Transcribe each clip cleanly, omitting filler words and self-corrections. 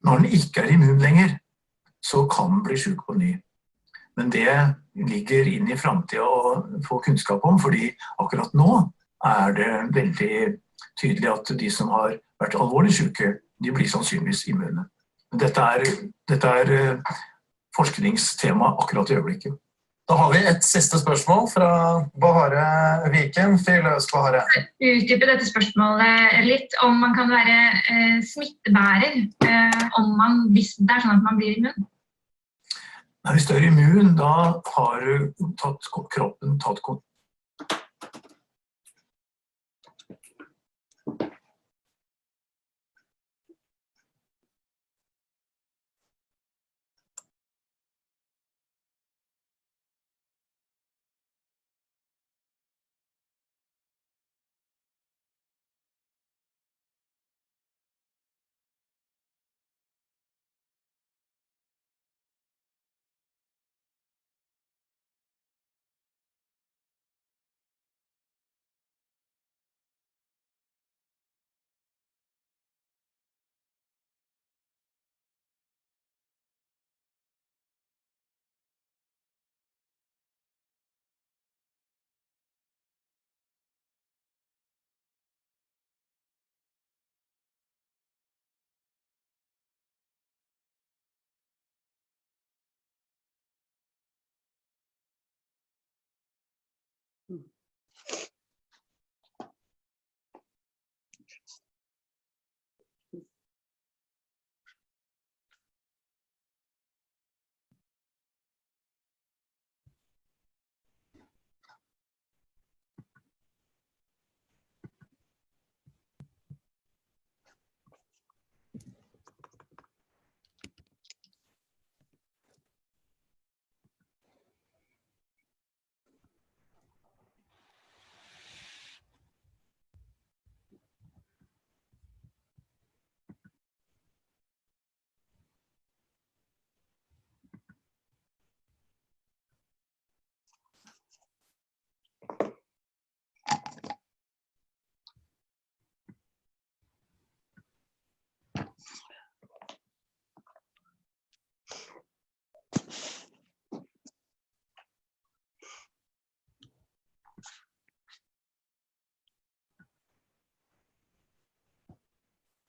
Når den ikke immun lenger, så kan den bli syk på ny. Men det ligger inn i fremtiden å få kunnskap om, fordi akkurat nå det veldig tydelig at de som har vært alvorlig syke, de blir sannsynligvis immune. Men dette forskningstema akkurat i øyeblikket. Da har vi et siste spørsmål fra Bahare Viken. Fyr løs, Bahare. Utdype dette spørsmålet litt, om man kan være smittebærer, hvis det sånn at man blir immun. Hvis du immun, da har kroppen tatt kontakt.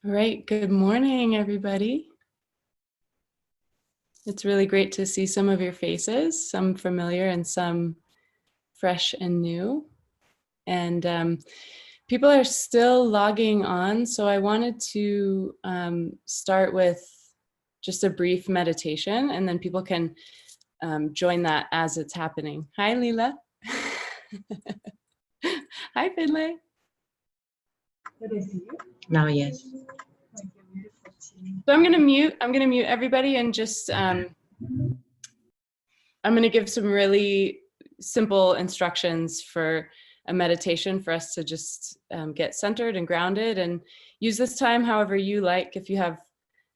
All right, good morning, everybody. It's really great to see some of your faces, some familiar and some fresh and new. And people are still logging on, so I wanted to start with just a brief meditation, and then people can join that as it's happening. Hi, Leela. Hi, Finlay. Now, yes. So I'm gonna mute everybody and just I'm gonna give some really simple instructions for a meditation for us to just get centered and grounded, and use this time however you like. If you have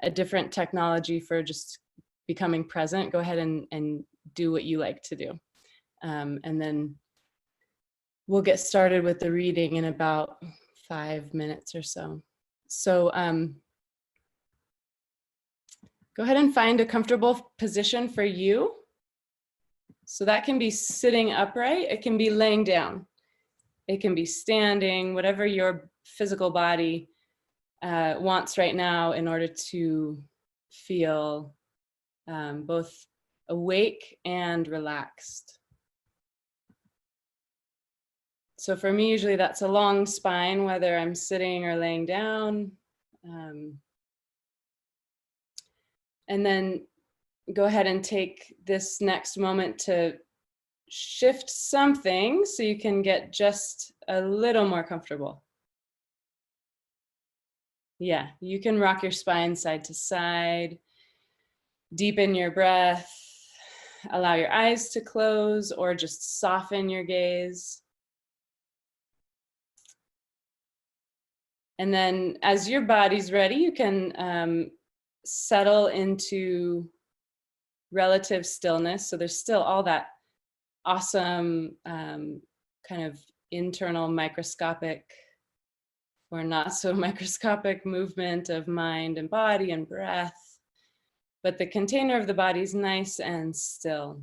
a different technology for just becoming present, go ahead and do what you like to do. And then we'll get started with the reading in about 5 minutes or so. So go ahead and find a comfortable position for you. So that can be sitting upright, it can be laying down, it can be standing, whatever your physical body wants right now in order to feel both awake and relaxed. So for me, usually that's a long spine, whether I'm sitting or laying down. And then go ahead and take this next moment to shift something so you can get just a little more comfortable. Yeah, you can rock your spine side to side, deepen your breath, allow your eyes to close or just soften your gaze. And then as your body's ready, you can settle into relative stillness. So there's still all that awesome kind of internal microscopic or not so microscopic movement of mind and body and breath. but the container of the body is nice and still.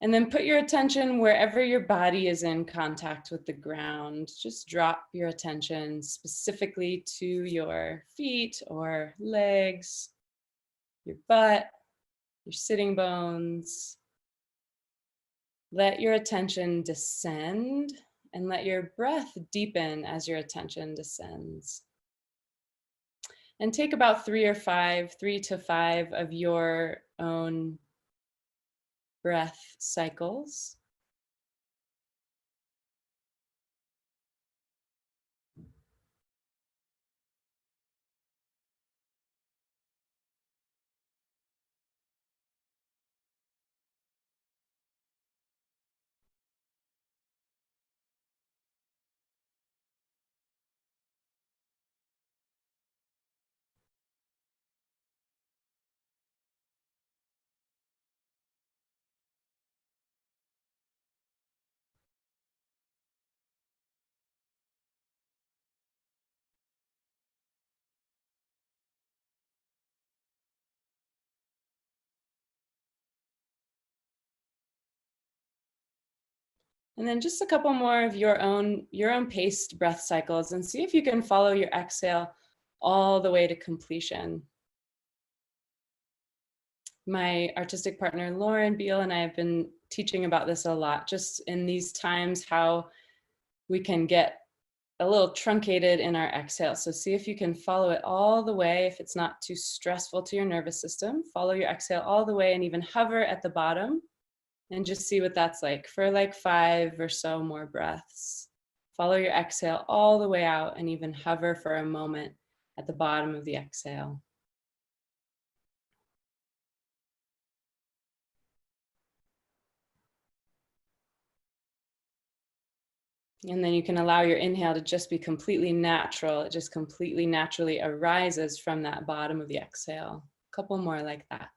And then put your attention wherever your body is in contact with the ground. Just drop your attention specifically to your feet or legs, your butt, your sitting bones. Let your attention descend and let your breath deepen as your attention descends. And take about 3 to 5 of your own breath cycles. And then just a couple more of your own paced breath cycles, and see if you can follow your exhale all the way to completion. My artistic partner, Lauren Beal, and I have been teaching about this a lot, just in these times, how we can get a little truncated in our exhale. So see if you can follow it all the way. If it's not too stressful to your nervous system, follow your exhale all the way and even hover at the bottom. And just see what that's like for like 5 or so more breaths. Follow your exhale all the way out and even hover for a moment at the bottom of the exhale. And then you can allow your inhale to just be completely natural. It just completely naturally arises from that bottom of the exhale. A couple more like that.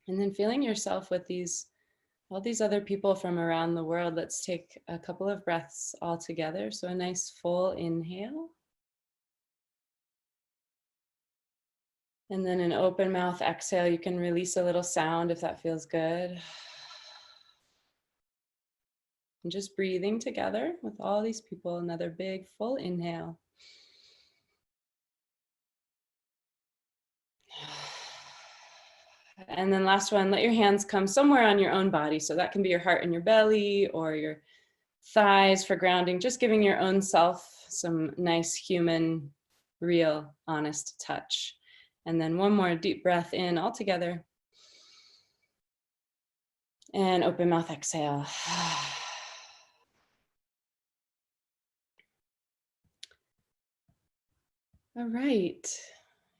And then feeling yourself with all these other people from around the world. Let's take a couple of breaths all together. So a nice full inhale. And then an open mouth exhale. You can release a little sound if that feels good. And just breathing together with all these people. Another big full inhale. And then last one, let your hands come somewhere on your own body. So that can be your heart and your belly or your thighs for grounding, just giving your own self some nice human, real, honest touch. And then one more deep breath in all together. And open mouth exhale. All right.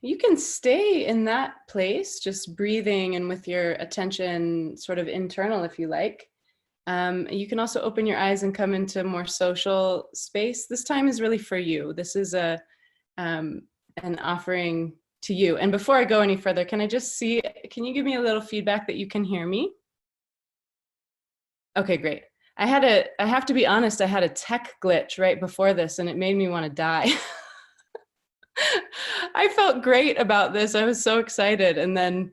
You can stay in that place, just breathing and with your attention sort of internal if you like. You can also open your eyes and come into more social space. This time is really for you. This is an offering to you. And before I go any further, can you give me a little feedback that you can hear me? Okay, great. I have to be honest, I had a tech glitch right before this and it made me want to die. I felt great about this. I was so excited. And then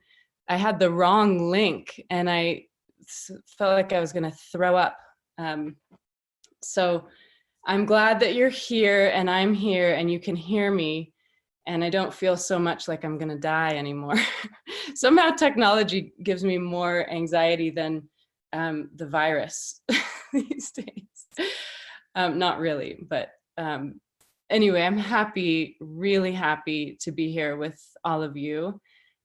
I had the wrong link and I felt like I was going to throw up. So I'm glad that you're here and I'm here and you can hear me. And I don't feel so much like I'm going to die anymore. Somehow technology gives me more anxiety than the virus these days. Not really, but anyway, I'm happy, really happy to be here with all of you.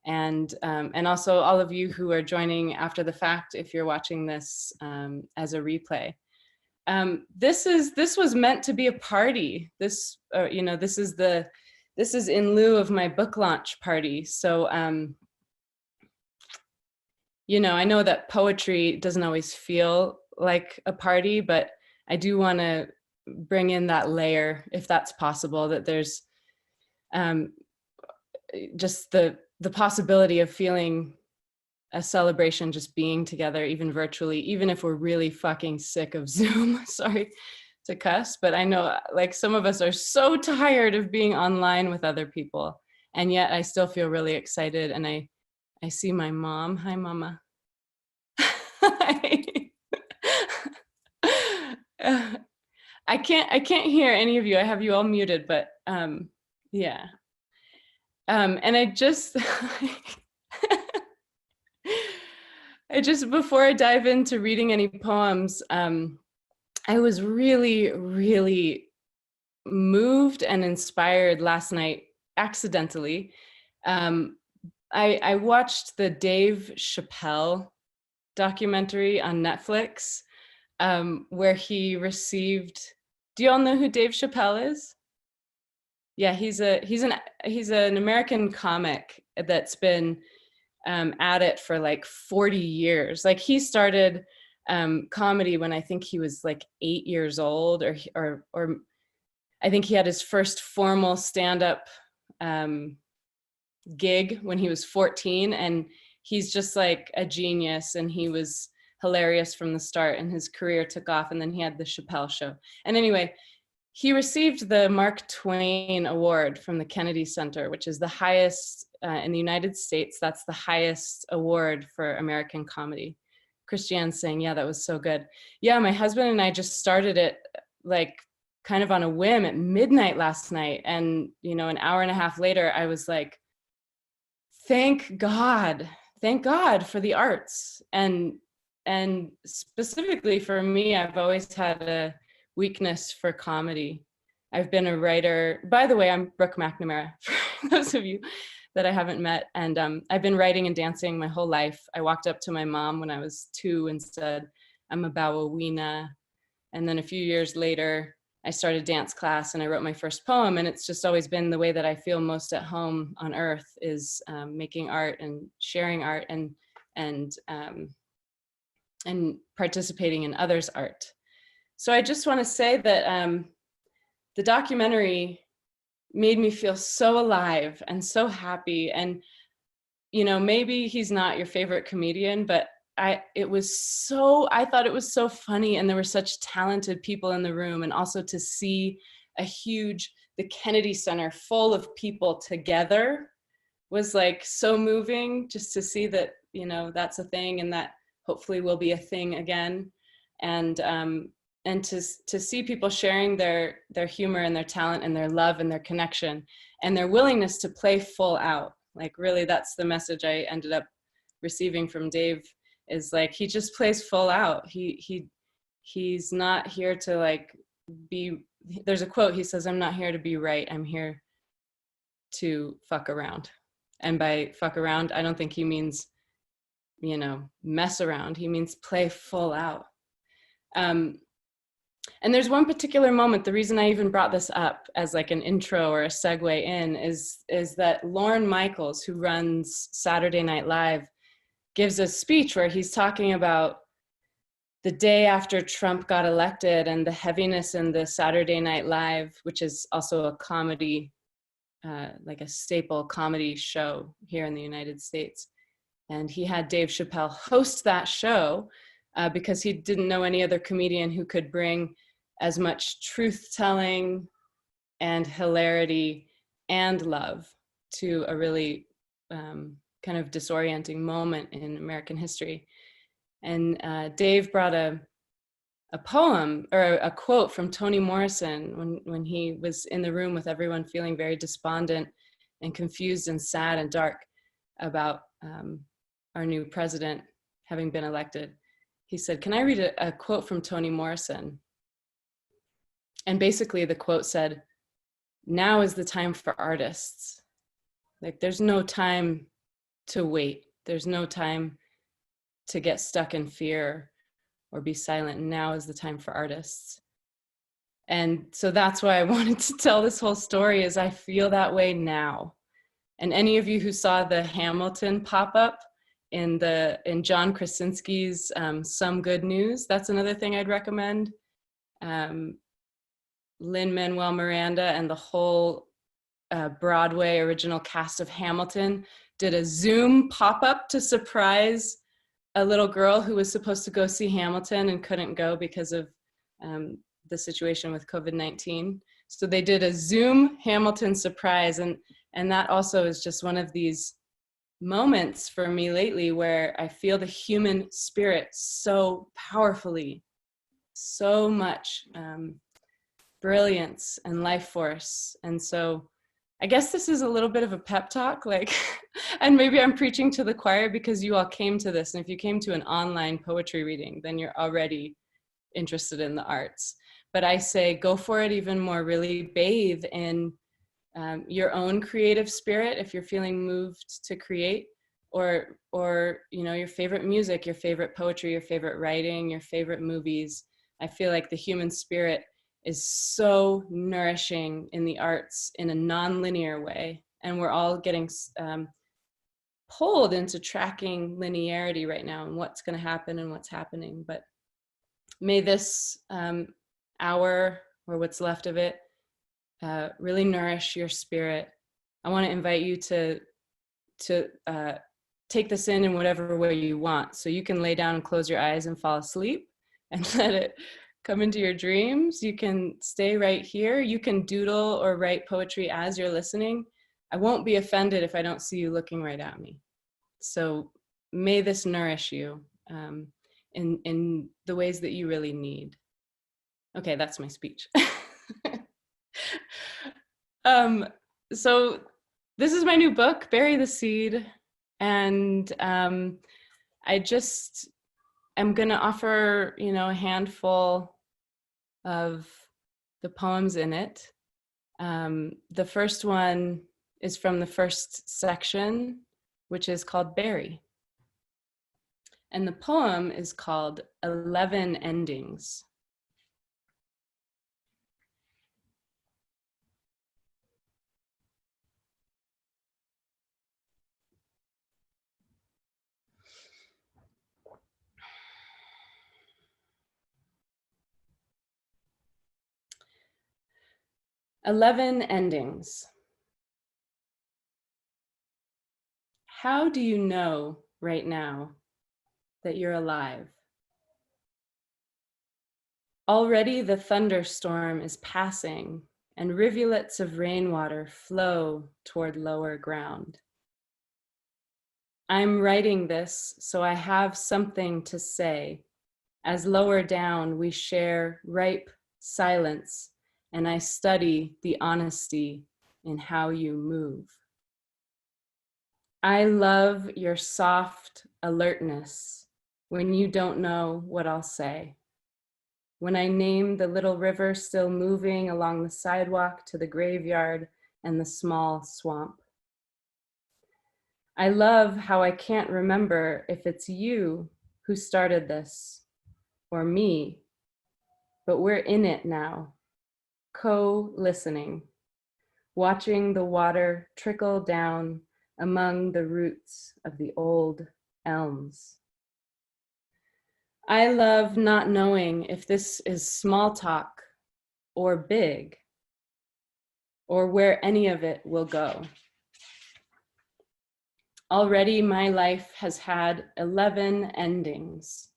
And also all of you who are joining after the fact, if you're watching this as a replay. This was meant to be a party. This, you know, this is in lieu of my book launch party. So, you know, I know that poetry doesn't always feel like a party, but I do want to bring in that layer, if that's possible, that there's just the possibility of feeling a celebration, just being together, even virtually, even if we're really fucking sick of Zoom. Sorry to cuss, but I know like some of us are so tired of being online with other people, and yet I still feel really excited. And I see my mom. Hi, Mama. I can't hear any of you. I have you all muted, but yeah. And I just before I dive into reading any poems, I was really, really moved and inspired last night, accidentally. I watched the Dave Chappelle documentary on Netflix, where he received, do you all know who Dave Chappelle is? Yeah, he's an American comic that's been at it for like 40 years. Like he started comedy when I think he was like 8 years old, or I think he had his first formal stand-up gig when he was 14, and he's just like a genius, and he was hilarious from the start, and his career took off, and then he had the Chappelle Show. And anyway, he received the Mark Twain Award from the Kennedy Center, which is the highest in the United States. That's the highest award for American comedy. Christiane's saying, yeah, that was so good. Yeah, my husband and I just started it like kind of on a whim at midnight last night. And, you know, an hour and a half later, I was like, thank God for the arts. And specifically for me, I've always had a weakness for comedy. I've been a writer. By the way, I'm Brooke McNamara, for those of you that I haven't met. And I've been writing and dancing my whole life. I walked up to my mom when I was 2 and said, I'm a ballerina. And then a few years later, I started dance class and I wrote my first poem. And it's just always been the way that I feel most at home on earth, is making art and sharing art and participating in others' art. So I just want to say that the documentary made me feel so alive and so happy. And, you know, maybe he's not your favorite comedian, but I thought it was so funny, and there were such talented people in the room. And also to see the Kennedy Center full of people together was like so moving, just to see that, you know, that's a thing, and that hopefully will be a thing again. And to see people sharing their humor and their talent and their love and their connection and their willingness to play full out. Like really, that's the message I ended up receiving from Dave, is like, he just plays full out. He's not here to like be, there's a quote, he says, I'm not here to be right, I'm here to fuck around. And by fuck around, I don't think he means, you know, mess around. He means play full out. And there's one particular moment, the reason I even brought this up as like an intro or a segue in is that Lorne Michaels, who runs Saturday Night Live, gives a speech where he's talking about the day after Trump got elected and the heaviness in the Saturday Night Live, which is also a comedy, like a staple comedy show here in the United States. And he had Dave Chappelle host that show because he didn't know any other comedian who could bring as much truth-telling and hilarity and love to a really kind of disorienting moment in American history. And Dave brought a poem or a quote from Toni Morrison when he was in the room with everyone feeling very despondent and confused and sad and dark about our new president having been elected. He said, can I read a quote from Toni Morrison? And basically the quote said, now is the time for artists. Like there's no time to wait. There's no time to get stuck in fear or be silent. Now is the time for artists. And so that's why I wanted to tell this whole story, is I feel that way now. And any of you who saw the Hamilton pop-up in John Krasinski's Some Good News, that's another thing I'd recommend. Lin-Manuel Miranda and the whole Broadway original cast of Hamilton did a Zoom pop-up to surprise a little girl who was supposed to go see Hamilton and couldn't go because of the situation with COVID-19. So they did a Zoom Hamilton surprise, and that also is just one of these moments for me lately where I feel the human spirit so powerfully, so much brilliance and life force. And so I guess this is a little bit of a pep talk, like, and maybe I'm preaching to the choir because you all came to this. And if you came to an online poetry reading, then you're already interested in the arts. But I say, go for it even more, really bathe in your own creative spirit if you're feeling moved to create, or you know, your favorite music, your favorite poetry, your favorite writing, your favorite movies. I feel like the human spirit is so nourishing in the arts in a non-linear way. And we're all getting pulled into tracking linearity right now and what's going to happen and what's happening. But may this hour, or what's left of it, really nourish your spirit. I want to invite you to take this in whatever way you want. So you can lay down and close your eyes and fall asleep and let it come into your dreams. You can stay right here. You can doodle or write poetry as you're listening. I won't be offended if I don't see you looking right at me. So may this nourish you in the ways that you really need. Okay, that's my speech. So this is my new book, Bury the Seed. And I just am gonna offer, you know, a handful of the poems in it. The first one is from the first section, which is called Bury. And the poem is called 11 Endings. "11 endings. How do you know right now that you're alive? Already the thunderstorm is passing and rivulets of rainwater flow toward lower ground. I'm writing this so I have something to say, as lower down we share ripe silence and I study the honesty in how you move. I love your soft alertness when you don't know what I'll say. When I name the little river still moving along the sidewalk to the graveyard and the small swamp. I love how I can't remember if it's you who started this or me, but we're in it now, co-listening, watching the water trickle down among the roots of the old elms. I love not knowing if this is small talk or big, or where any of it will go. Already my life has had 11 endings.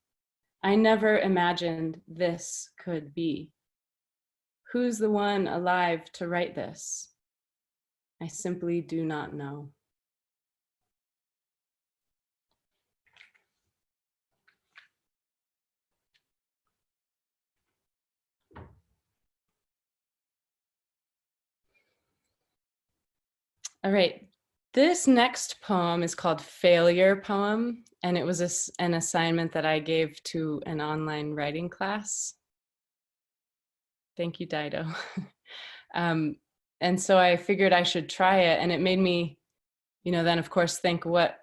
I never imagined this could be. Who's the one alive to write this? I simply do not know. All right, this next poem is called Failure Poem, and it was an assignment that I gave to an online writing class. Thank you, Dido. And so I figured I should try it, and it made me, then of course think what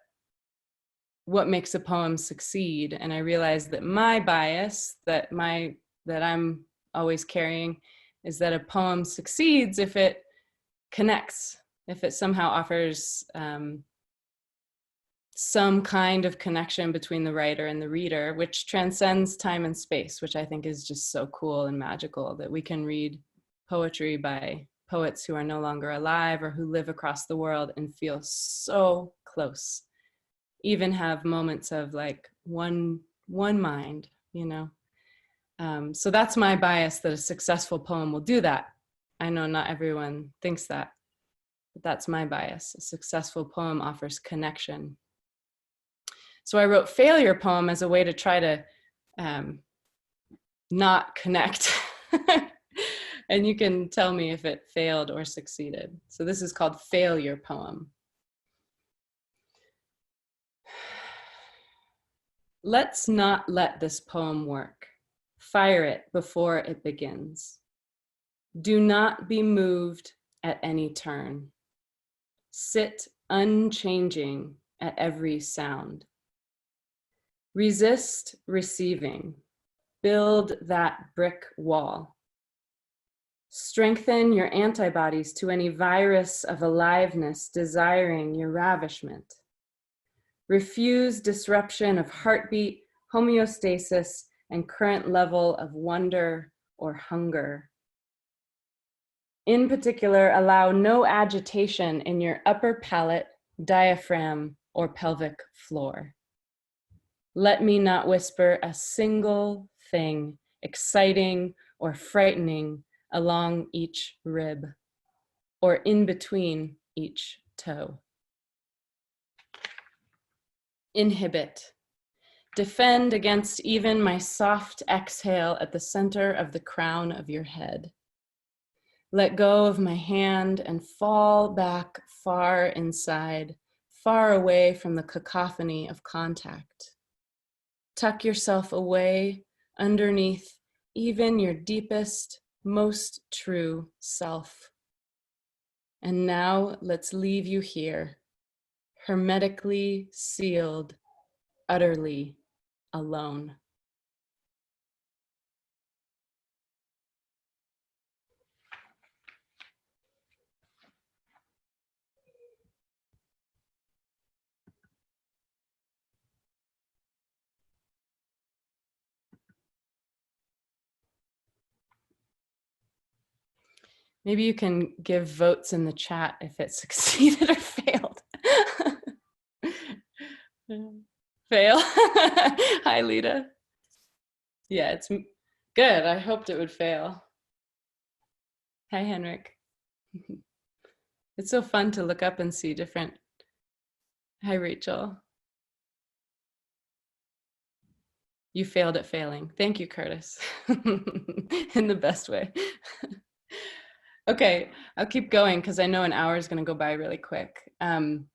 makes a poem succeed. And I realized that my bias that I'm always carrying is that a poem succeeds if it connects, if it somehow offers some kind of connection between the writer and the reader, which transcends time and space, which I think is just so cool and magical, that we can read poetry by poets who are no longer alive or who live across the world and feel so close, even have moments of like one mind, So that's my bias, that a successful poem will do that. I know not everyone thinks that, but that's my bias. A successful poem offers connection. So I wrote failure poem as a way to try to not connect. And you can tell me if it failed or succeeded. So this is called failure poem. Let's not let this poem work. Fire it before it begins. Do not be moved at any turn. Sit unchanging at every sound. Resist receiving. Build that brick wall. Strengthen your antibodies to any virus of aliveness desiring your ravishment. Refuse disruption of heartbeat, homeostasis, and current level of wonder or hunger. In particular, allow no agitation in your upper palate, diaphragm, or pelvic floor. Let me not whisper a single thing, exciting or frightening, along each rib or in between each toe. Inhibit. Defend against even my soft exhale at the center of the crown of your head. Let go of my hand and fall back far inside, far away from the cacophony of contact. Tuck yourself away underneath even your deepest, most true self. And now let's leave you here, hermetically sealed, utterly alone. Maybe you can give votes in the chat if it succeeded or failed. Fail. Hi, Lita. Yeah, it's good. I hoped it would fail. Hi, Henrik. It's so fun to look up and see different. Hi, Rachel. You failed at failing. Thank you, Curtis. In the best way. Okay, I'll keep going because I know an hour is going to go by really quick. The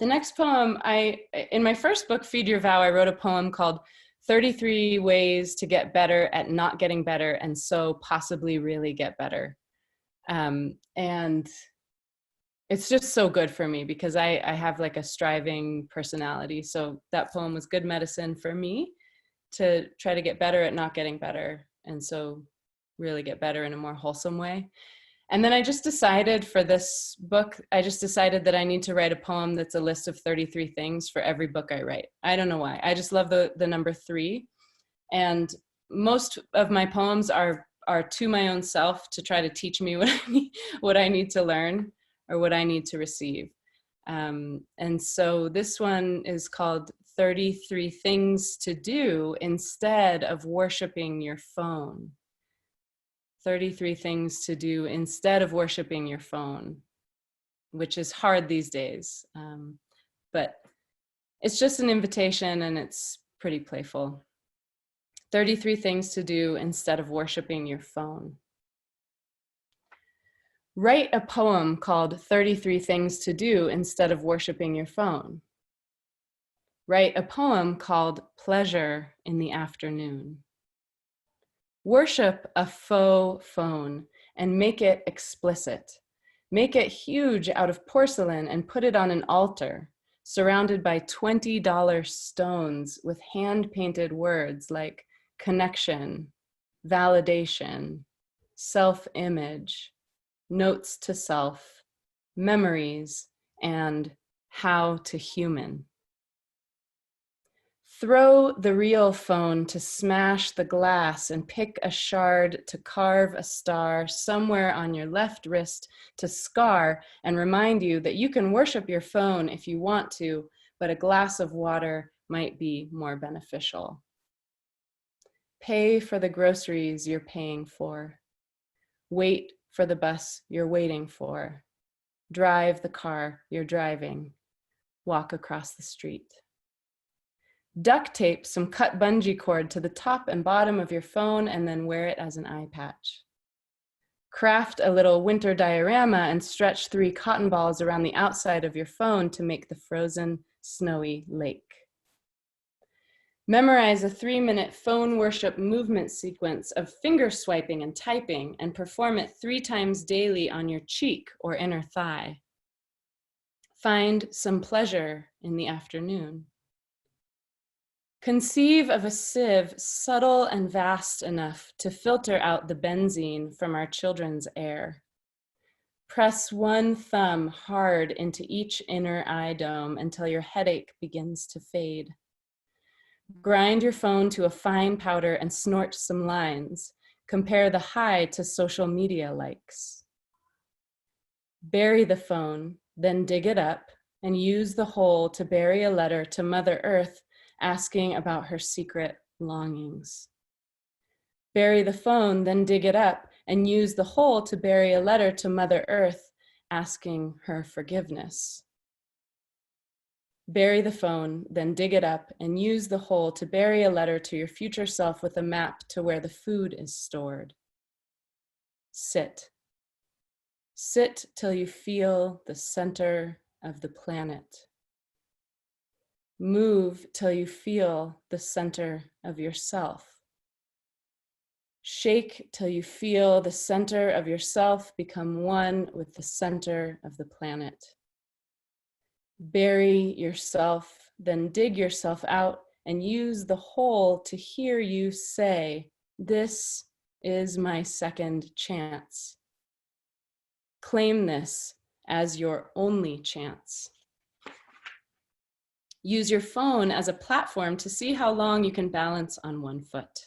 next poem, in my first book, Feed Your Vow, I wrote a poem called 33 Ways to Get Better at Not Getting Better and So Possibly Really Get Better. And it's just so good for me because I have like a striving personality. So that poem was good medicine for me to try to get better at not getting better. And so really get better in a more wholesome way. And then I just decided for this book, that I need to write a poem that's a list of 33 things for every book I write. I don't know why. I just love the number 3. And most of my poems are to my own self to try to teach me what I need to learn or what I need to receive. And so this one is called 33 Things to Do Instead of Worshiping Your Phone. 33 things to do instead of worshiping your phone, which is hard these days. But it's just an invitation and it's pretty playful. 33 things to do instead of worshiping your phone. Write a poem called 33 Things to Do Instead of Worshiping Your Phone. Write a poem called Pleasure in the Afternoon. Worship a faux phone and make it explicit. Make it huge out of porcelain and put it on an altar, surrounded by $20 stones with hand-painted words like connection, validation, self-image, notes to self, memories, and how to human. Throw the real phone to smash the glass and pick a shard to carve a star somewhere on your left wrist to scar and remind you that you can worship your phone if you want to, but a glass of water might be more beneficial. Pay for the groceries you're paying for. Wait for the bus you're waiting for. Drive the car you're driving. Walk across the street. Duct tape some cut bungee cord to the top and bottom of your phone and then wear it as an eye patch. Craft a little winter diorama and stretch 3 cotton balls around the outside of your phone to make the frozen, snowy lake. Memorize a 3-minute phone worship movement sequence of finger swiping and typing and perform it 3 times daily on your cheek or inner thigh. Find some pleasure in the afternoon. Conceive of a sieve subtle and vast enough to filter out the benzene from our children's air. Press one thumb hard into each inner eye dome until your headache begins to fade. Grind your phone to a fine powder and snort some lines. Compare the high to social media likes. Bury the phone, then dig it up and use the hole to bury a letter to Mother Earth asking about her secret longings. Bury the phone, then dig it up and use the hole to bury a letter to Mother Earth asking her forgiveness. Bury the phone, then dig it up and use the hole to bury a letter to your future self with a map to where the food is stored. Sit. Sit till you feel the center of the planet. Move till you feel the center of yourself. Shake till you feel the center of yourself become one with the center of the planet. Bury yourself, then dig yourself out and use the hole to hear you say, "This is my second chance." Claim this as your only chance. Use your phone as a platform to see how long you can balance on one foot.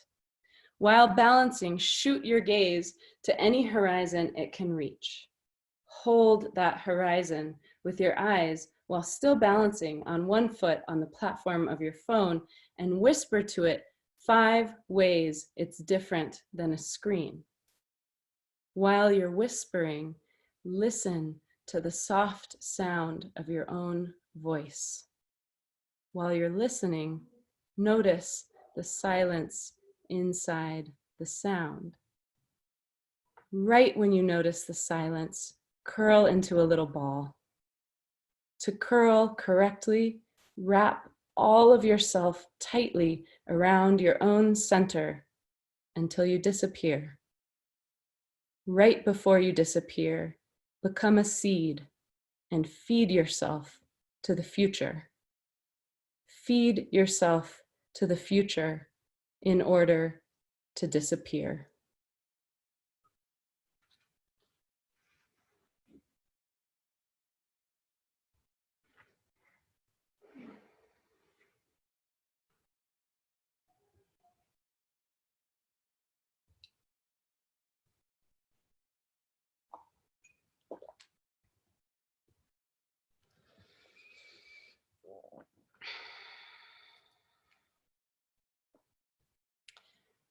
While balancing, shoot your gaze to any horizon it can reach. Hold that horizon with your eyes while still balancing on one foot on the platform of your phone and whisper to it 5 ways it's different than a screen. While you're whispering, listen to the soft sound of your own voice. While you're listening, notice the silence inside the sound. Right when you notice the silence, curl into a little ball. To curl correctly, wrap all of yourself tightly around your own center until you disappear. Right before you disappear, become a seed and feed yourself to the future. Feed yourself to the future in order to disappear.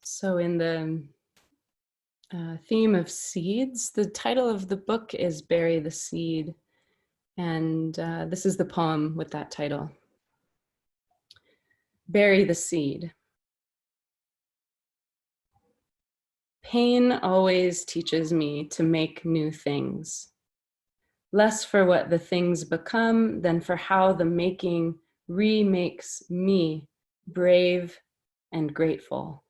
So in the theme of seeds, the title of the book is Bury the Seed, and this is the poem with that title. Bury the seed. Pain always teaches me to make new things, less for what the things become than for how the making remakes me brave and grateful.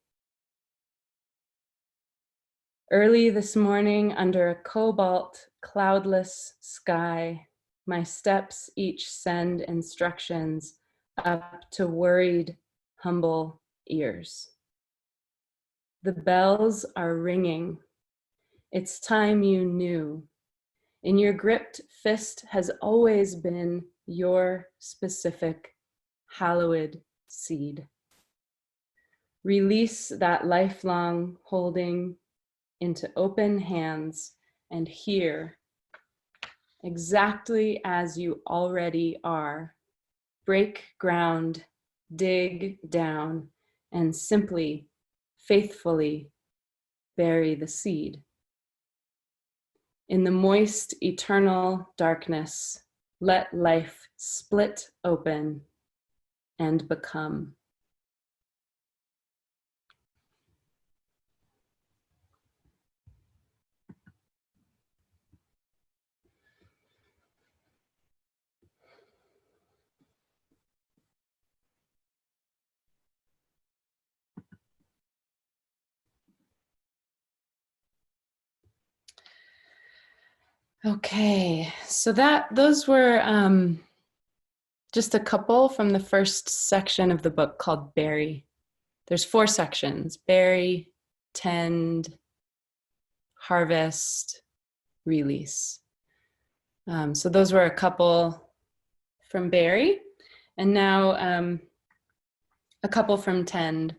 Early this morning, under a cobalt, cloudless sky, my steps each send instructions up to worried, humble ears. The bells are ringing. It's time you knew. In your gripped fist has always been your specific hallowed seed. Release that lifelong holding into open hands and hear, exactly as you already are. Break ground, dig down, and simply, faithfully bury the seed. In the moist, eternal darkness, let life split open and become. Okay, so those were just a couple from the first section of the book called Bury. There's 4 sections: bury, tend, harvest, release. So those were a couple from Bury, and now a couple from Tend.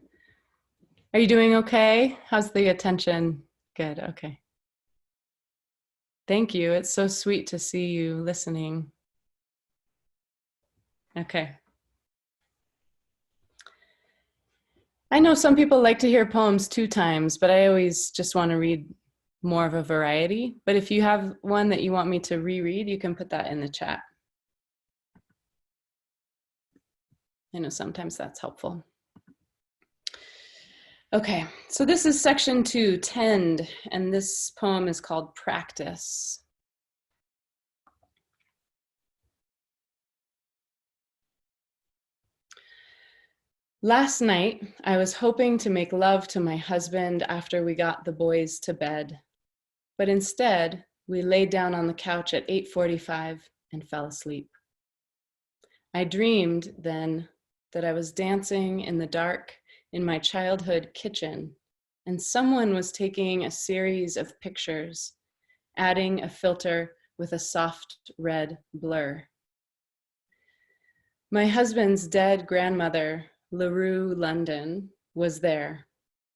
Are you doing okay? How's the attention? Good, okay. Thank you. It's so sweet to see you listening. Okay. I know some people like to hear poems 2 times, but I always just want to read more of a variety. But if you have one that you want me to reread, you can put that in the chat. I know sometimes that's helpful. Okay, so this is section 2, Tend, and this poem is called Practice. Last night, I was hoping to make love to my husband after we got the boys to bed, but instead, we laid down on the couch at 8:45 and fell asleep. I dreamed then that I was dancing in the dark in my childhood kitchen, and someone was taking a series of pictures, adding a filter with a soft red blur. My husband's dead grandmother, LaRue London, was there,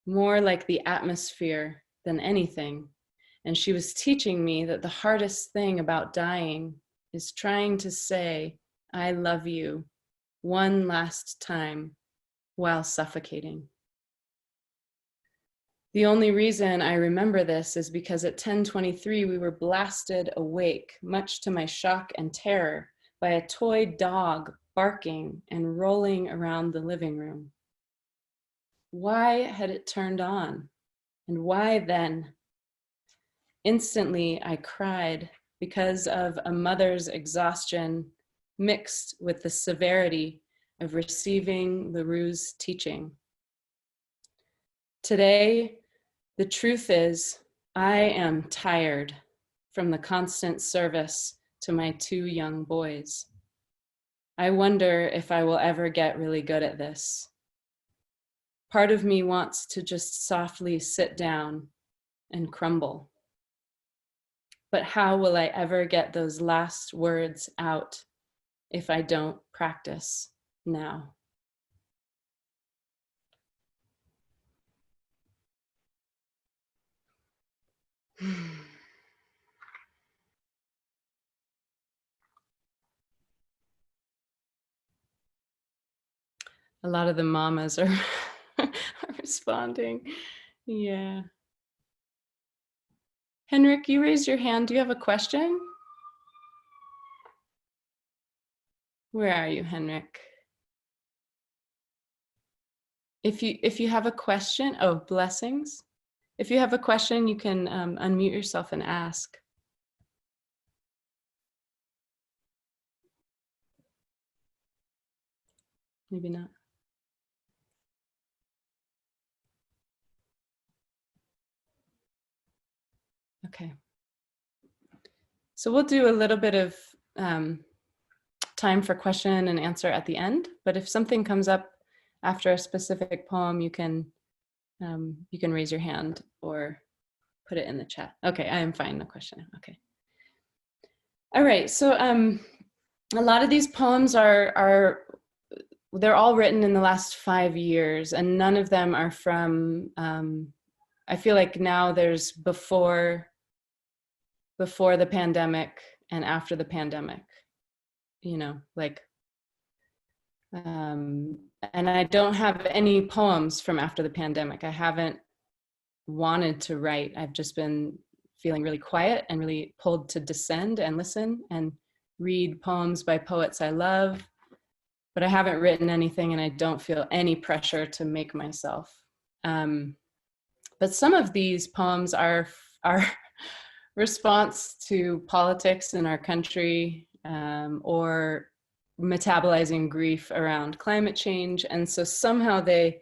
more like the atmosphere than anything, and she was teaching me that the hardest thing about dying is trying to say, I love you, one last time while suffocating. The only reason I remember this is because at 10:23 we were blasted awake, much to my shock and terror, by a toy dog barking and rolling around the living room. Why had it turned on? And why then? Instantly I cried because of a mother's exhaustion mixed with the severity of receiving LaRue's teaching. Today, the truth is, I am tired from the constant service to my 2 young boys. I wonder if I will ever get really good at this. Part of me wants to just softly sit down and crumble. But how will I ever get those last words out if I don't practice now? A lot of the mamas are, are responding. Yeah. Henrik, you raised your hand. Do you have a question? Where are you, Henrik? If you have a question, oh, blessings. If you have a question, you can unmute yourself and ask. Maybe not. Okay. So we'll do a little bit of time for question and answer at the end, but if something comes up after a specific poem, you can raise your hand or put it in the chat. Okay, I am fine, no question, okay. All right, so a lot of these poems they're all written in the last 5 years, and none of them are from, I feel like now there's before the pandemic and after the pandemic, you know, like, and I don't have any poems from after the pandemic. I haven't wanted to write. I've just been feeling really quiet and really pulled to descend and listen and read poems by poets I love, but I haven't written anything and I don't feel any pressure to make myself. But some of these poems are response to politics in our country, or metabolizing grief around climate change. And so somehow they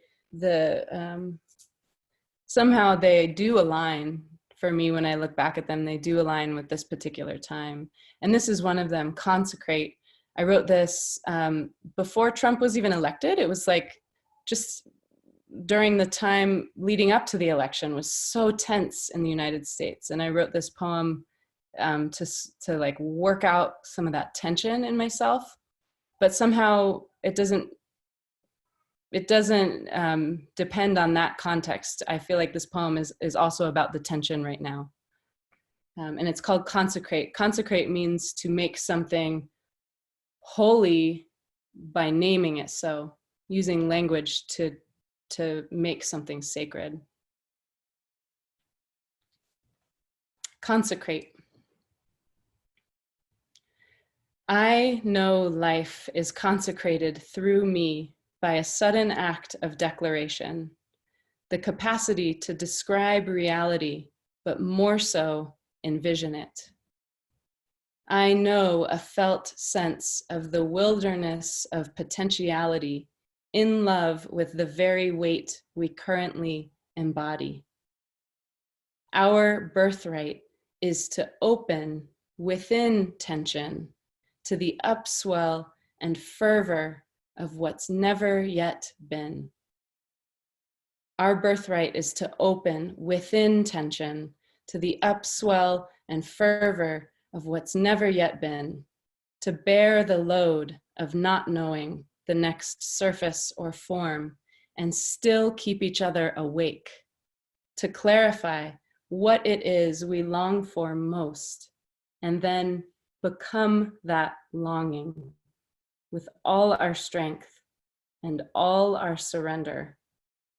do align for me. When I look back at them, they do align with this particular time. And this is one of them, Consecrate. I wrote this before Trump was even elected. It was like just during the time leading up to the election was so tense in the United States. And I wrote this poem to like work out some of that tension in myself, but somehow it doesn't depend on that context. I feel like this poem is also about the tension right now. And it's called Consecrate. Consecrate means to make something holy by naming it so, using language to make something sacred. Consecrate. I know life is consecrated through me by a sudden act of declaration, the capacity to describe reality, but more so envision it. I know a felt sense of the wilderness of potentiality in love with the very weight we currently embody. Our birthright is to open within tension to the upswell and fervor of what's never yet been. Our birthright is to open within tension to the upswell and fervor of what's never yet been, to bear the load of not knowing the next surface or form and still keep each other awake, to clarify what it is we long for most, and then become that longing with all our strength and all our surrender,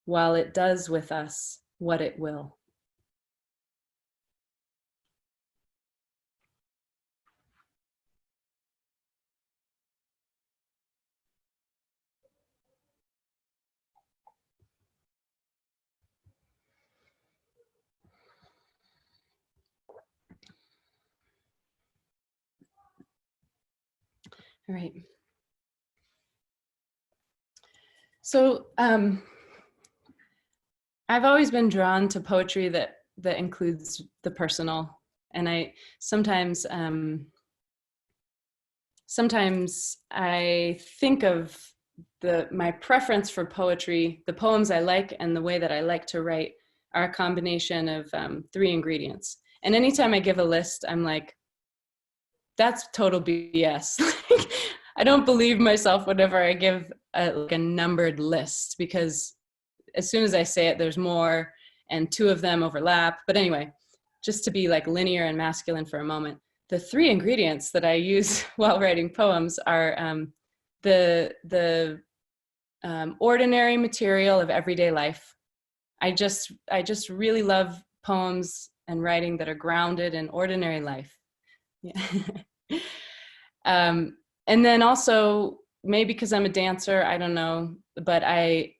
while it does with us what it will. All right. So I've always been drawn to poetry that includes the personal, and I sometimes I think of my preference for poetry, the poems I like and the way that I like to write are a combination of 3 ingredients. And anytime I give a list, I'm like, that's total BS. I don't believe myself whenever I give like a numbered list, because as soon as I say it, there's more, and 2 of them overlap. But anyway, just to be like linear and masculine for a moment, the 3 ingredients that I use while writing poems are the ordinary material of everyday life. I just really love poems and writing that are grounded in ordinary life. Yeah. And then also, maybe because I'm a dancer, I don't know, but I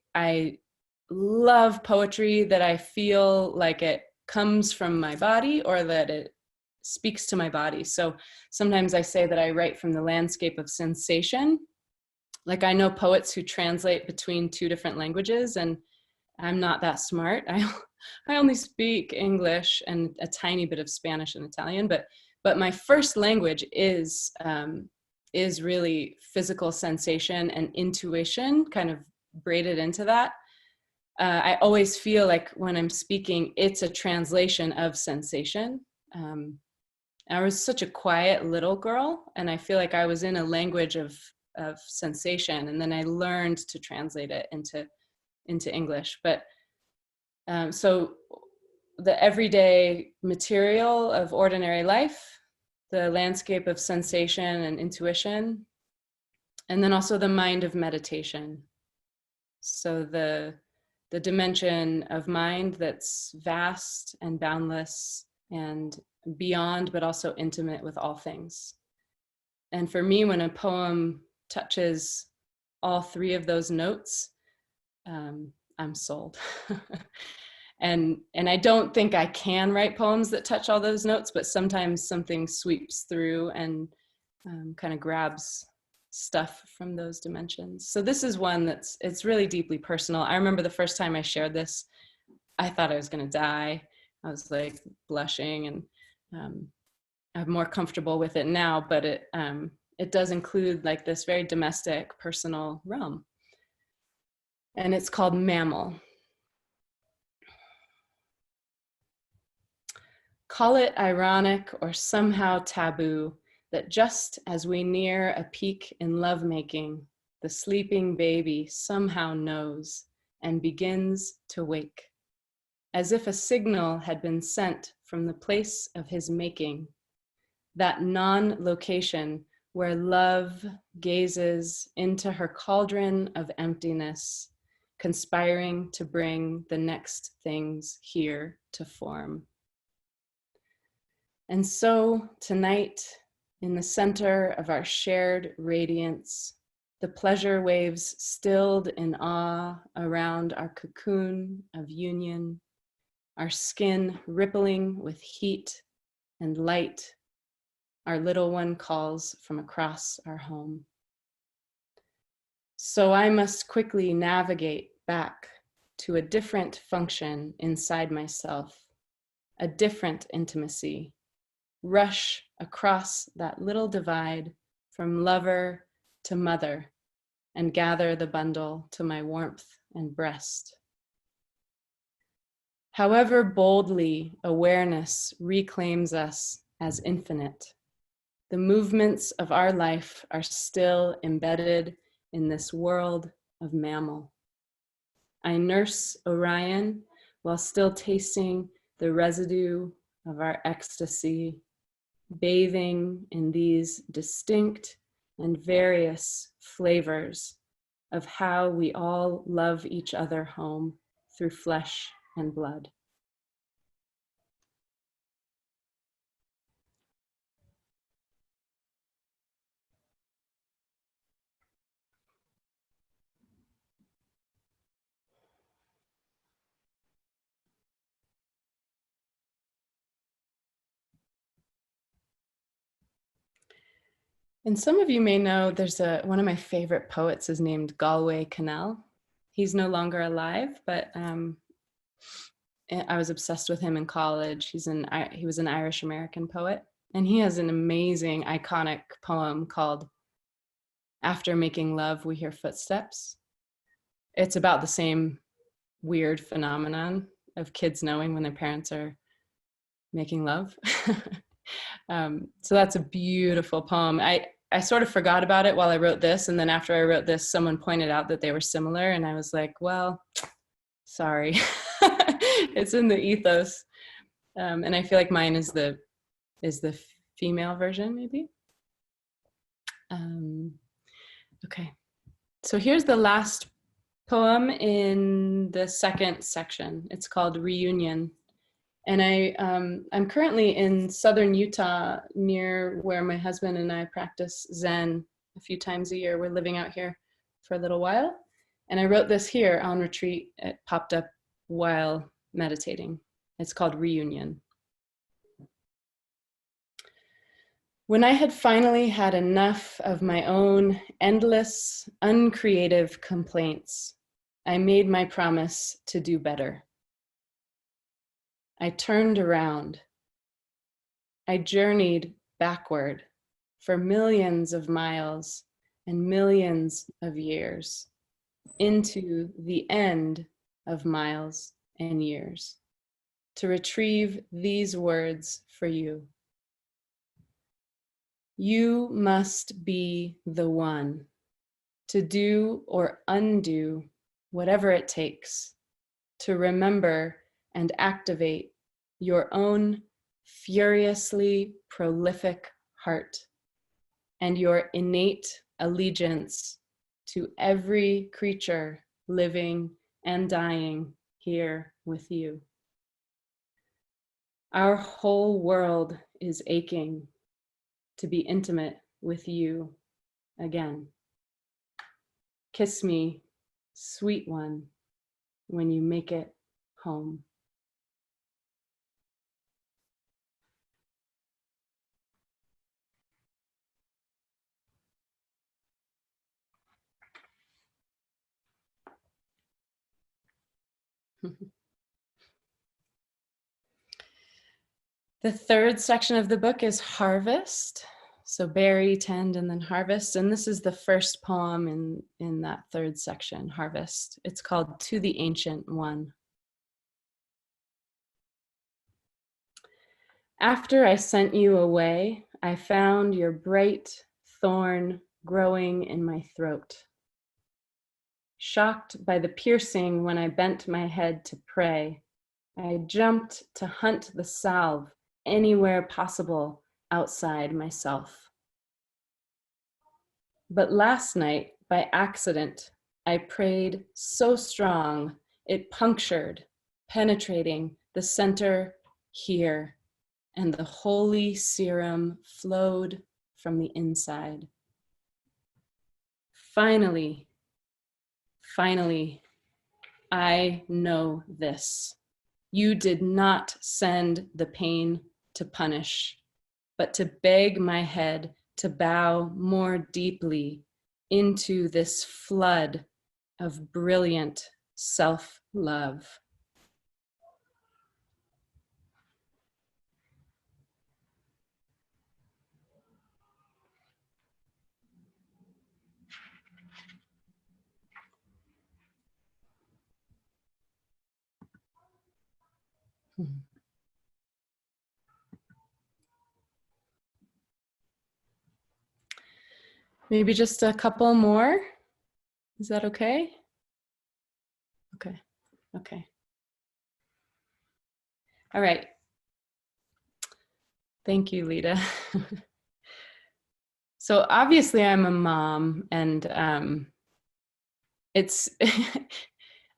love poetry that I feel like it comes from my body or that it speaks to my body. So sometimes I say that I write from the landscape of sensation. Like, I know poets who translate between 2 different languages, and I'm not that smart. I only speak English and a tiny bit of Spanish and Italian, but my first language is really physical sensation and intuition, kind of braided into that. I always feel like when I'm speaking, it's a translation of sensation. I was such a quiet little girl, and I feel like I was in a language of sensation, and then I learned to translate it into English. But so the everyday material of ordinary life, the landscape of sensation and intuition, and then also the mind of meditation. So the dimension of mind that's vast and boundless and beyond, but also intimate with all things. And for me, when a poem touches all three of those notes, I'm sold. And I don't think I can write poems that touch all those notes, but sometimes something sweeps through and kind of grabs stuff from those dimensions. So this is one it's really deeply personal. I remember the first time I shared this, I thought I was going to die. I was like blushing, and I'm more comfortable with it now, but it does include like this very domestic, personal realm. And it's called Mammal. Call it ironic or somehow taboo that just as we near a peak in lovemaking, the sleeping baby somehow knows and begins to wake, as if a signal had been sent from the place of his making, that non-location where love gazes into her cauldron of emptiness, conspiring to bring the next things here to form. And so tonight, in the center of our shared radiance, the pleasure waves stilled in awe around our cocoon of union, our skin rippling with heat and light, our little one calls from across our home. So I must quickly navigate back to a different function inside myself, a different intimacy, rush across that little divide from lover to mother and gather the bundle to my warmth and breast. However boldly awareness reclaims us as infinite, the movements of our life are still embedded in this world of mammal. I nurse Orion while still tasting the residue of our ecstasy, bathing in these distinct and various flavors of how we all love each other home through flesh and blood. And some of you may know there's one of my favorite poets is named Galway Kinnell. He's no longer alive, but I was obsessed with him in college. He was an Irish American poet, and he has an amazing, iconic poem called After Making Love, We Hear Footsteps. It's about the same weird phenomenon of kids knowing when their parents are making love. So that's a beautiful poem. I sort of forgot about it while I wrote this, and then after I wrote this, someone pointed out that they were similar, and I was like, well, sorry. It's in the ethos. And I feel like mine is the female version, maybe. Okay, so here's the last poem in the second section. It's called Reunion. And I'm currently in southern Utah near where my husband and I practice Zen a few times a year. We're living out here for a little while. And I wrote this here on retreat. It popped up while meditating. It's called Reunion. When I had finally had enough of my own endless, uncreative complaints, I made my promise to do better. I turned around. I journeyed backward for millions of miles and millions of years into the end of miles and years to retrieve these words for you. You must be the one to do or undo whatever it takes to remember and activate your own furiously prolific heart and your innate allegiance to every creature living and dying here with you. Our whole world is aching to be intimate with you again. Kiss me, sweet one, when you make it home. The third section of the book is harvest. So bury, tend, and then harvest. And this is the first poem in that third section, harvest. It's called To the Ancient One. After I sent you away, I found your bright thorn growing in my throat. Shocked by the piercing when I bent my head to pray, I jumped to hunt the salve anywhere possible outside myself. But last night, by accident, I prayed so strong, it punctured, penetrating the center here, and the holy serum flowed from the inside. Finally, I know this. You did not send the pain to punish, but to beg my head to bow more deeply into this flood of brilliant self-love. Maybe just a couple more. Is that okay? Okay. All right. Thank you, Lita. So obviously I'm a mom, and it's,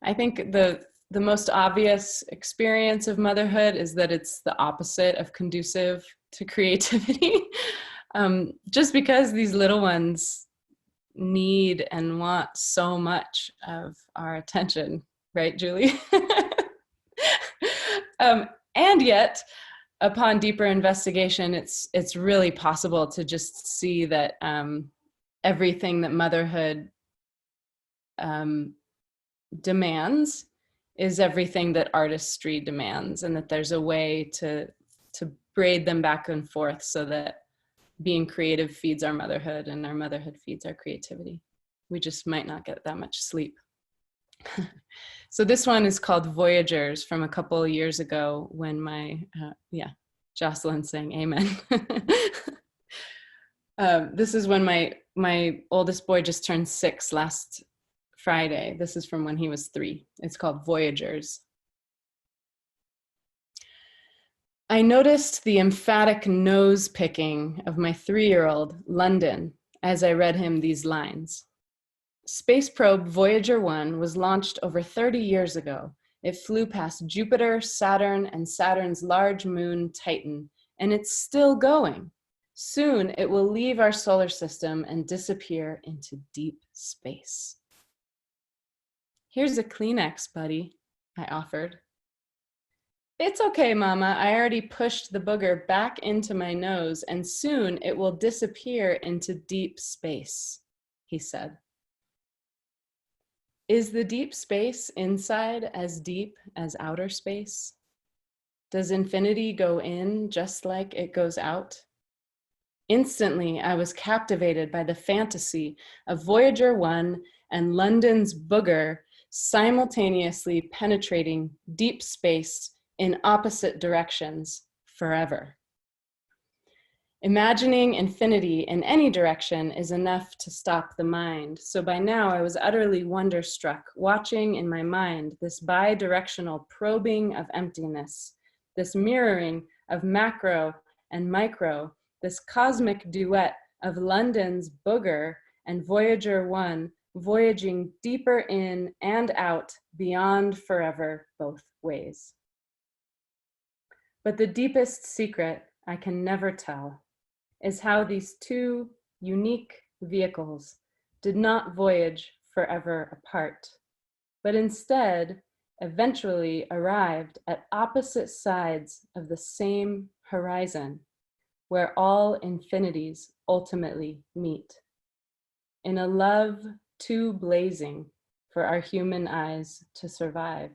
I think the most obvious experience of motherhood is that it's the opposite of conducive to creativity. Just because these little ones need and want so much of our attention, right, Julie? And yet, upon deeper investigation, it's really possible to just see that everything that motherhood demands is everything that artistry demands, and that there's a way to braid them back and forth so that being creative feeds our motherhood and our motherhood feeds our creativity. We just might not get that much sleep. So this one is called Voyagers, from a couple of years ago when my, Jocelyn saying amen. This is when my oldest boy just turned 6 last Friday. This is from when he was 3. It's called Voyagers. I noticed the emphatic nose picking of my 3-year-old, London, as I read him these lines. Space probe Voyager 1 was launched over 30 years ago. It flew past Jupiter, Saturn, and Saturn's large moon, Titan, and it's still going. Soon it will leave our solar system and disappear into deep space. Here's a Kleenex, buddy, I offered. It's okay, Mama. I already pushed the booger back into my nose, and soon it will disappear into deep space, he said. Is the deep space inside as deep as outer space? Does infinity go in just like it goes out? Instantly, I was captivated by the fantasy of Voyager 1 and London's booger simultaneously penetrating deep space in opposite directions forever. Imagining infinity in any direction is enough to stop the mind. So by now I was utterly wonderstruck, watching in my mind this bi-directional probing of emptiness, this mirroring of macro and micro, this cosmic duet of London's booger and Voyager 1 voyaging deeper in and out beyond forever both ways. But the deepest secret I can never tell is how these two unique vehicles did not voyage forever apart, but instead eventually arrived at opposite sides of the same horizon, where all infinities ultimately meet, in a love too blazing for our human eyes to survive,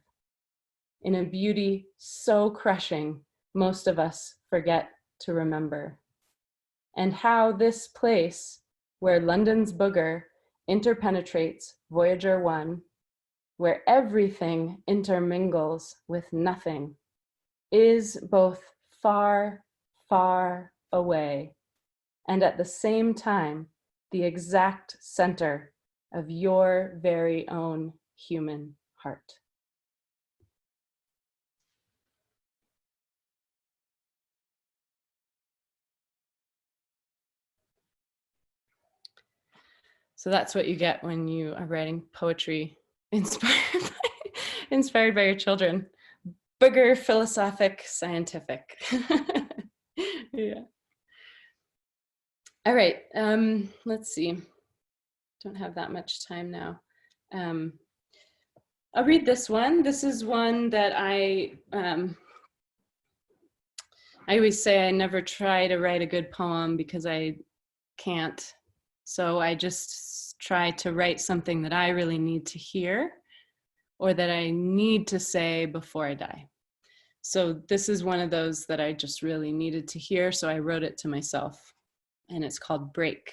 in a beauty so crushing most of us forget to remember. And how this place, where London's booger interpenetrates Voyager 1, where everything intermingles with nothing, is both far, far away, and at the same time, the exact center of your very own human heart. So that's what you get when you are writing poetry inspired by your children. Booger, philosophic, scientific. Yeah. All right, let's see. Don't have that much time now. I'll read this one. This is one that I always say I never try to write a good poem because I can't. So I just try to write something that I really need to hear or that I need to say before I die. So this is one of those that I just really needed to hear, so I wrote it to myself, and it's called Break.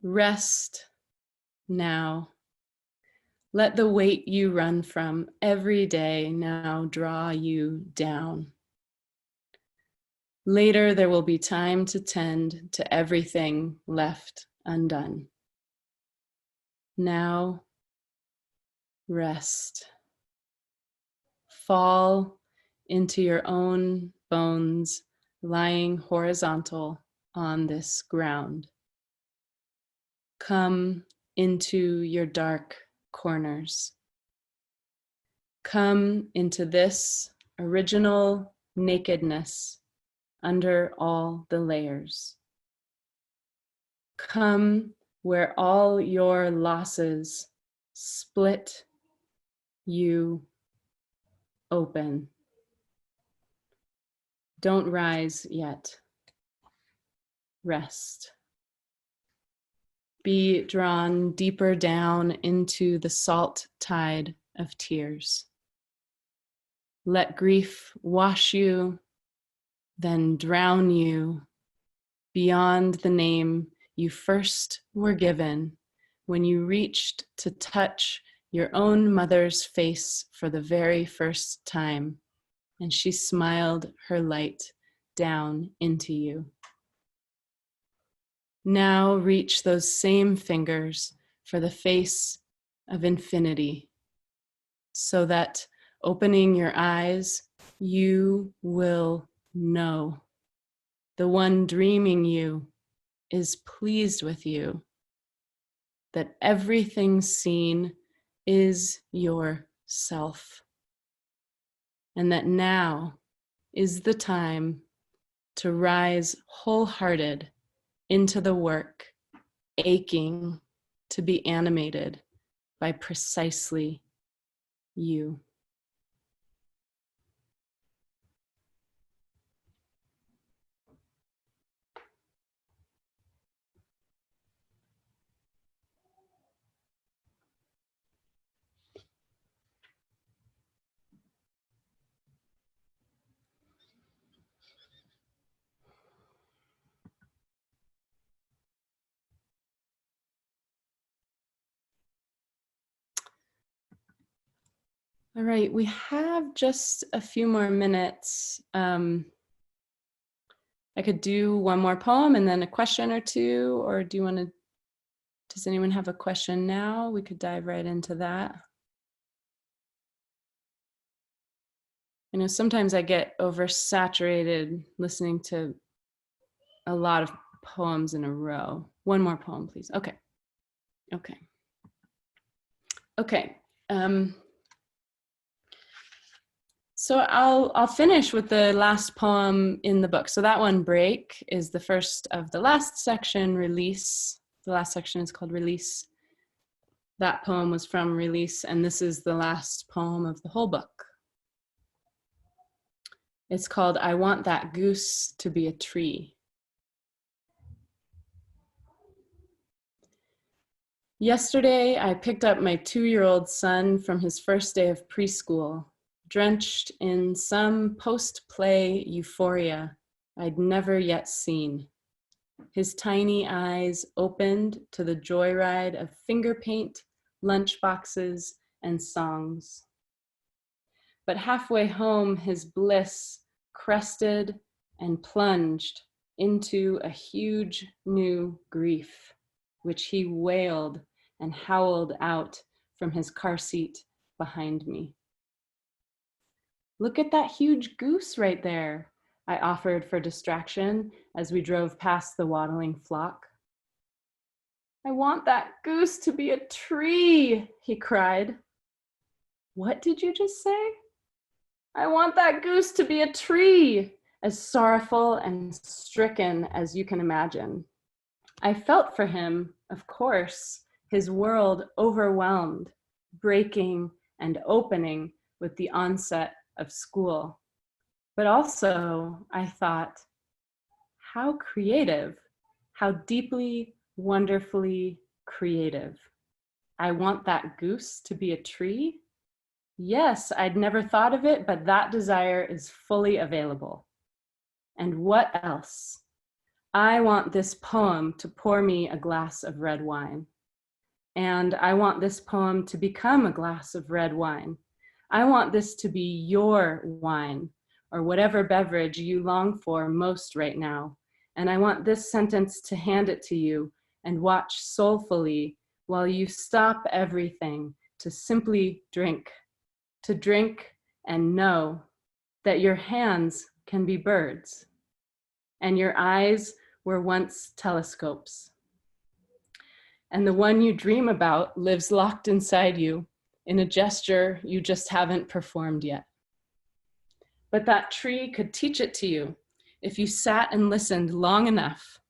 Rest now. Let the weight you run from every day now draw you down. Later, there will be time to tend to everything left undone. Now, rest. Fall into your own bones, lying horizontal on this ground. Come into your dark corners. Come into this original nakedness under all the layers. Come where all your losses split you open. Don't rise yet. Rest. Be drawn deeper down into the salt tide of tears. Let grief wash you, then drown you beyond the name you first were given when you reached to touch your own mother's face for the very first time, and she smiled her light down into you. Now reach those same fingers for the face of infinity, so that opening your eyes, you will know the one dreaming you is pleased with you, that everything seen is yourself, and that now is the time to rise wholehearted into the work, aching to be animated by precisely you. All right, we have just a few more minutes. I could do one more poem and then a question or two, or do you want to, does anyone have a question now? We could dive right into that. I know sometimes I get oversaturated listening to a lot of poems in a row. One more poem, please. Okay. Okay. Okay. So I'll finish with the last poem in the book. So that one, Break, is the first of the last section, Release. The last section is called Release. That poem was from Release, and this is the last poem of the whole book. It's called I Want That Goose to Be a Tree. Yesterday, I picked up my 2-year-old son from his first day of preschool, drenched in some post-play euphoria I'd never yet seen. His tiny eyes opened to the joyride of finger paint, lunchboxes, and songs. But halfway home, his bliss crested and plunged into a huge new grief, which he wailed and howled out from his car seat behind me. Look at that huge goose right there, I offered for distraction as we drove past the waddling flock. I want that goose to be a tree, he cried. What did you just say? I want that goose to be a tree, as sorrowful and stricken as you can imagine. I felt for him, of course, his world overwhelmed, breaking and opening with the onset of school. But also, I thought, how creative, how deeply, wonderfully creative. I want that goose to be a tree? Yes, I'd never thought of it, but that desire is fully available. And what else? I want this poem to pour me a glass of red wine. And I want this poem to become a glass of red wine. I want this to be your wine, or whatever beverage you long for most right now. And I want this sentence to hand it to you and watch soulfully while you stop everything to simply drink, to drink and know that your hands can be birds and your eyes were once telescopes. And the one you dream about lives locked inside you in a gesture you just haven't performed yet. But that tree could teach it to you if you sat and listened long enough,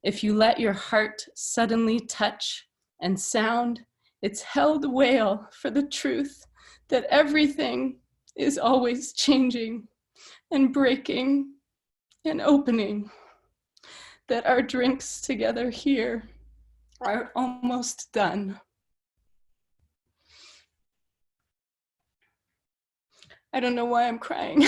if you let your heart suddenly touch and sound its held wail for the truth that everything is always changing and breaking and opening, that our drinks together here are almost done. I don't know why I'm crying.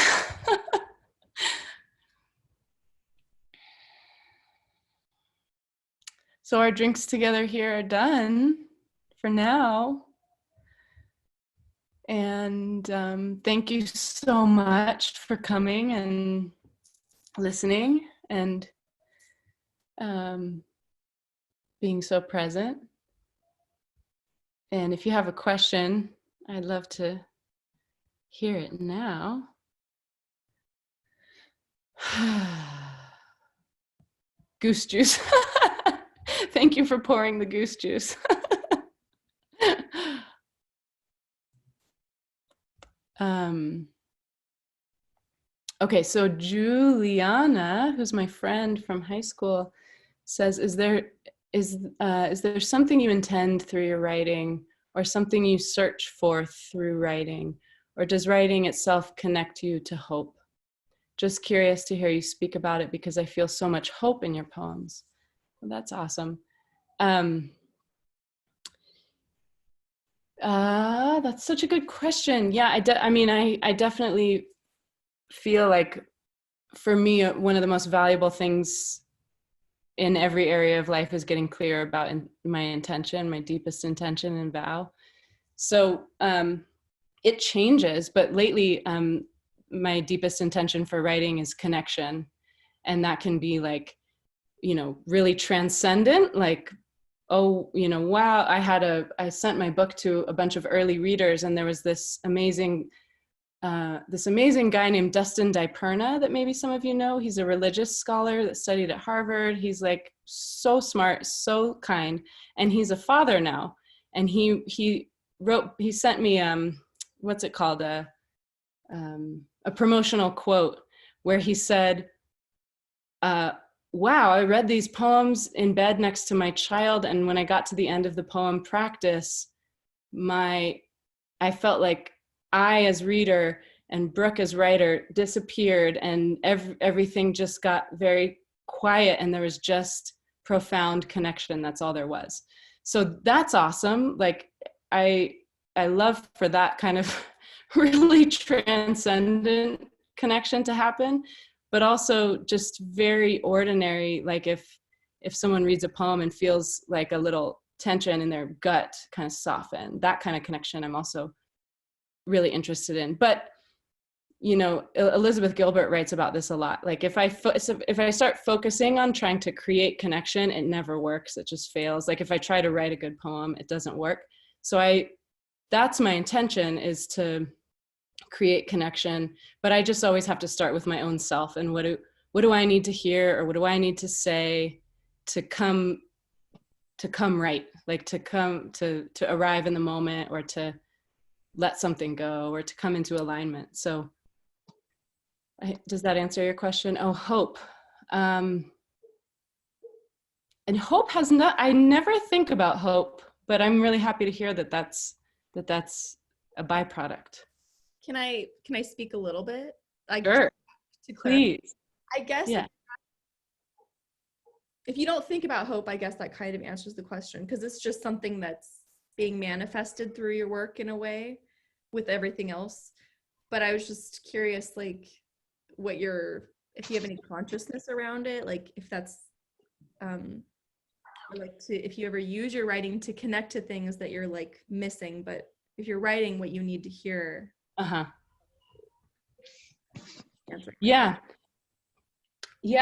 So our drinks together here are done for now. And thank you so much for coming and listening and being so present. And if you have a question, I'd love to hear it now. Goose juice. Thank you for pouring the goose juice. Okay, so Juliana, who's my friend from high school, says, is there something you intend through your writing, or something you search for through writing, or does writing itself connect you to hope? Just curious to hear you speak about it because I feel so much hope in your poems. Well, that's awesome. That's such a good question. Yeah, I definitely feel like, for me, one of the most valuable things in every area of life is getting clear about my intention, my deepest intention and vow. So it changes, but lately, my deepest intention for writing is connection. And that can be like, you know, really transcendent, like, oh, you know, wow, I sent my book to a bunch of early readers, and there was this amazing guy named Dustin Diperna that maybe some of you know. He's a religious scholar that studied at Harvard. He's like so smart, so kind, and he's a father now. And he sent me what's it called, a promotional quote where he said, wow, I read these poems in bed next to my child, and when I got to the end of the poem practice, I felt like I as reader and Brooke as writer disappeared, and everything just got very quiet, and there was just profound connection. That's all there was. So that's awesome. Like I love for that kind of really transcendent connection to happen, but also just very ordinary. Like if someone reads a poem and feels like a little tension in their gut kind of soften, that kind of connection I'm also really interested in. But, you know, Elizabeth Gilbert writes about this a lot. Like if I start focusing on trying to create connection, it never works. It just fails. Like if I try to write a good poem, it doesn't work. So that's my intention, is to create connection, but I just always have to start with my own self, and what do I need to hear, or what do I need to say to come right, like to arrive in the moment, or to let something go, or to come into alignment. So does that answer your question? Oh, hope. And hope has not, I never think about hope, but I'm really happy to hear that that's a byproduct. Can I speak a little bit? Sure. To clarify. Please. I guess yeah. If you don't think about hope, I guess that kind of answers the question, because it's just something that's being manifested through your work in a way with everything else. But I was just curious, like, if you have any consciousness around it, like if that's if you ever use your writing to connect to things that you're like missing, but if you're writing what you need to hear. Yeah,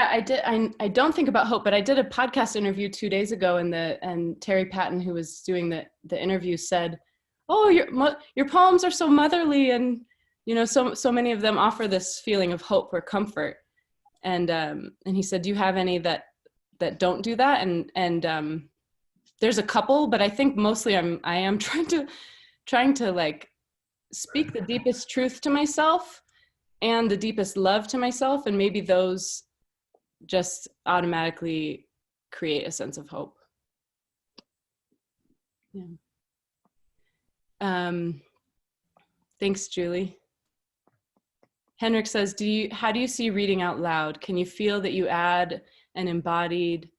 I did. I don't think about hope, but I did a podcast interview 2 days ago, and Terry Patton, who was doing the interview, said, "Oh, your poems are so motherly, and you know, so many of them offer this feeling of hope or comfort." And he said, "Do you have any that don't do that?" And there's a couple, but I think mostly I am trying to like speak the deepest truth to myself and the deepest love to myself, and maybe those just automatically create a sense of hope. Yeah. Thanks, Julie. Henrik says, how do you see reading out loud? Can you feel that you add an embodied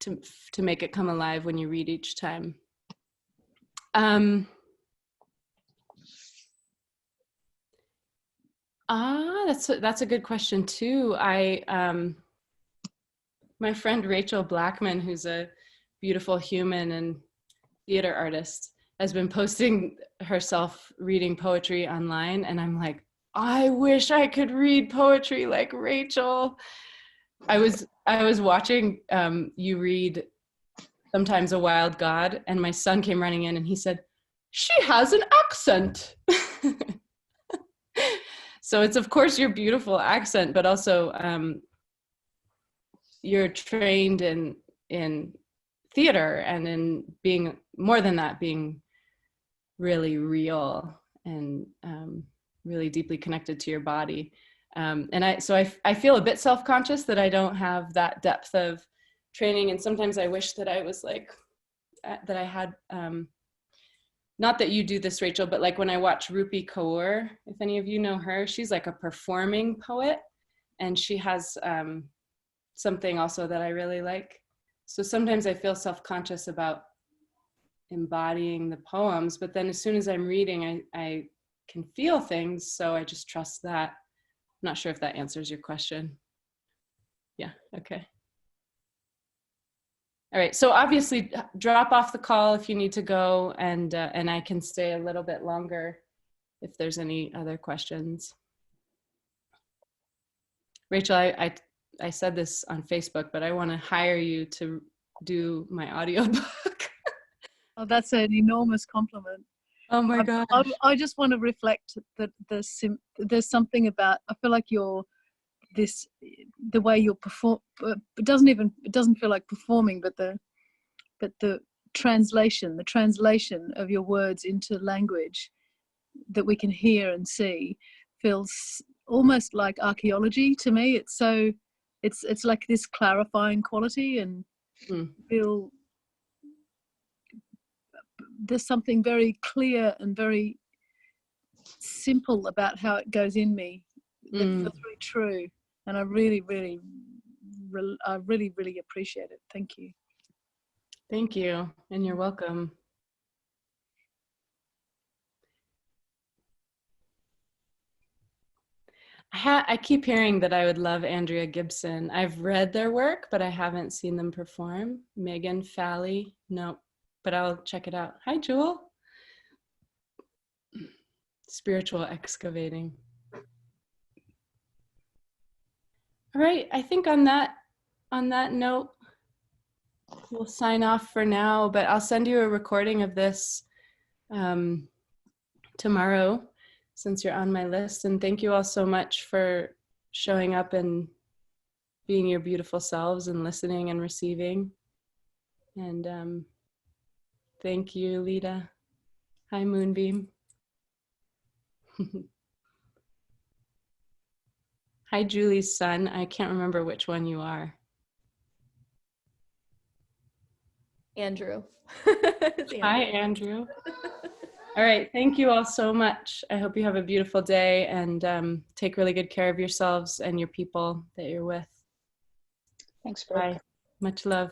to make it come alive when you read each time? That's a good question too. My friend Rachel Blackman, who's a beautiful human and theater artist, has been posting herself reading poetry online, and I'm like, I wish I could read poetry like Rachel. I was watching you read Sometimes a Wild God, and my son came running in and he said, "She has an accent." So it's, of course, your beautiful accent, but also you're trained in theater and in being, more than that, being really real and really deeply connected to your body. And I feel a bit self-conscious that I don't have that depth of training. And sometimes I wish that I was like, that I had, not that you do this, Rachel, but like when I watch Rupi Kaur, if any of you know her, she's like a performing poet, and she has something also that I really like. So sometimes I feel self-conscious about embodying the poems, but then as soon as I'm reading, I can feel things, so I just trust that. I'm not sure if that answers your question. Yeah, okay. All right, so obviously drop off the call if you need to go, and I can stay a little bit longer if there's any other questions. Rachel, I said this on Facebook, but I want to hire you to do my audiobook. Oh, that's an enormous compliment. Oh my gosh. I just want to reflect that there's something about, I feel like the way you're perform, it doesn't feel like performing, but the translation of your words into language that we can hear and see feels almost like archaeology to me. It's like this clarifying quality, and feel there's something very clear and very simple about how it goes in me that feels very true, and I really appreciate it. Thank you. Thank you, and you're welcome. I keep hearing that I would love Andrea Gibson. I've read their work, but I haven't seen them perform. Megan Falley, nope, but I'll check it out. Hi, Jewel. Spiritual excavating. All right, I think on that note, we'll sign off for now, but I'll send you a recording of this tomorrow, since you're on my list. And thank you all so much for showing up and being your beautiful selves and listening and receiving. And thank you, Lita. Hi, Moonbeam. Hi, Julie's son. I can't remember which one you are. Andrew. Hi, Andrew. All right, thank you all so much. I hope you have a beautiful day, and take really good care of yourselves and your people that you're with. Thanks, Brooke. Bye. Much love.